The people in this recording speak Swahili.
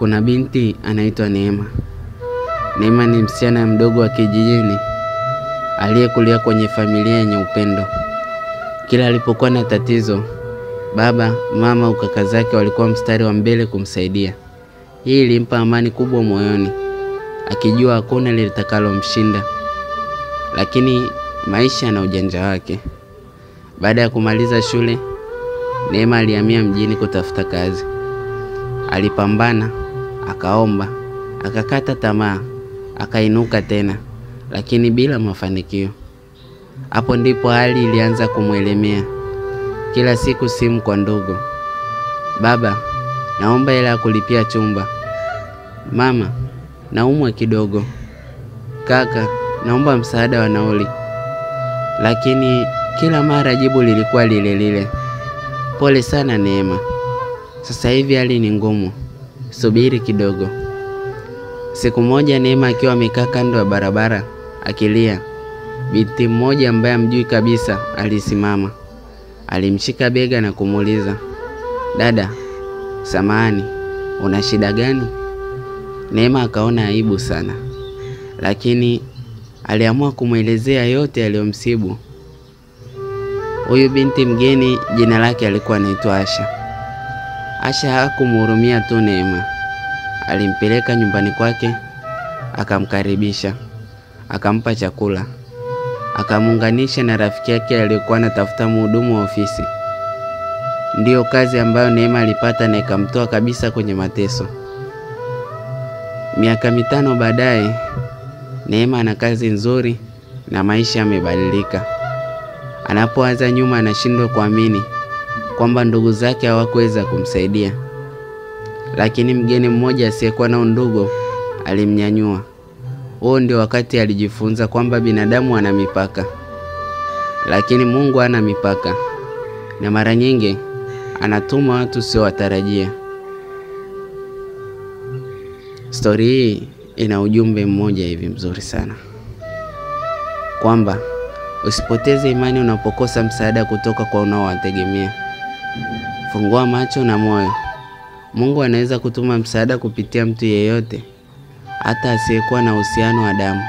Kuna binti anaitwa Neema. Neema ni msichana mdogo wa kijijini aliyekulia kwenye familia yenye upendo. Kila alipokuwa na tatizo, baba, mama, kaka zake walikuwa mstari wa mbele kumsaidia. Hii ilimpa amani kubwa moyoni, akijua hakuna litakalomshinda. Lakini maisha na ujanja wake. Baada ya kumaliza shule, Neema alihamia mjini kutafuta kazi. Alipambana, akaomba, akakata tamaa, akainuka tena, lakini bila mafanikio. Hapo ndipo hali ilianza kumwelemea. Kila siku simu kwa ndugu. Baba, naomba hela ya kulipia chumba. Mama, naumwa kidogo. Kaka, naomba msaada wa nauli. Lakini kila mara jibu lilikuwa lile lile. Pole sana Neema. Sasa hivi hali ni ngumu. Subiri kidogo. Siku moja Neema akiwa amekaa kando ya barabara akilia, binti mmoja ambaye hamjui kabisa alisimama. Alimshika bega na kumuuliza, "Dada, samahani, una shida gani?" Neema akaona aibu sana, lakini aliamua kumuelezea yote yaliyomsibu. Huyu binti mgeni jina lake alikuwa anaitwa Asha. Asha hakumhurumia tu Neema. Alimpeleka nyumbani kwake, akamkaribisha, akampa chakula, akamuunganisha na rafiki yake aliyekuwa anatafuta mhudumu wa ofisi. Ndiyo kazi ambayo Neema alipata na ikamtoa kabisa kwenye mateso. Miaka 5 baadaye, Neema ana kazi nzuri na maisha yamebadilika. Anapoanza nyuma anashindwa kuamini kwamba ndugu zake hawakuweza kumsaidia. Lakini mgeni mmoja asiyekuwa na undugu alimnyanyua. Huo ndio wakati alijifunza kwamba binadamu ana mipaka, lakini Mungu hana mipaka, na mara nyingi anatuma watu sio watarajia. Story hii ina ujumbe mmoja hivi mzuri sana, kwamba usipoteze imani unapokosa msaada kutoka kwa unaowategemea. Fungua macho na moyo. Mungu anaweza kutuma msaada kupitia mtu yeyote, hata asiyekuwa na uhusiano wa damu.